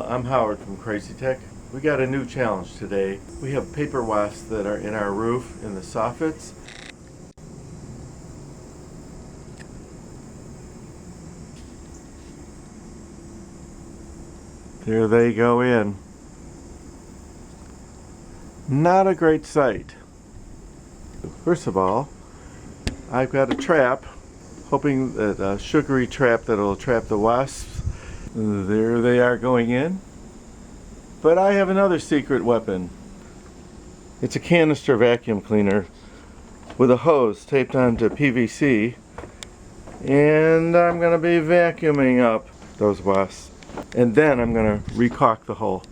I'm Howard from Crazy Tech. We got a new challenge today. We have paper wasps that are in our roof in the soffits. There they go in. Not a great sight. First of all, I've got a trap, hoping that a sugary trap that'll trap the wasps. There they are going in. But I have another secret weapon. It's a canister vacuum cleaner with a hose taped onto PVC, and I'm going to be vacuuming up those wasps, and then I'm going to recaulk the hole.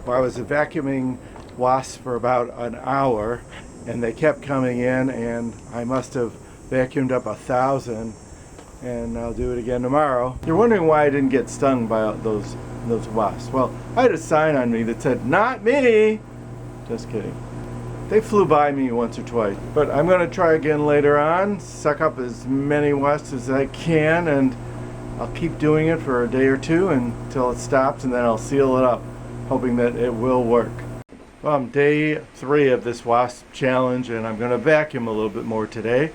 Well, I was vacuuming wasps for about an hour, and they kept coming in, and I must have vacuumed up 1,000, and I'll do it again tomorrow. You're wondering why I didn't get stung by those wasps. Well, I had a sign on me that said, "Not me!" Just kidding. They flew by me once or twice, but I'm going to try again later on, suck up as many wasps as I can, and I'll keep doing it for a day or two until it stops, and then I'll seal it up, hoping that it will work. Well, I'm day 3 of this wasp challenge, and I'm going to vacuum a little bit more today.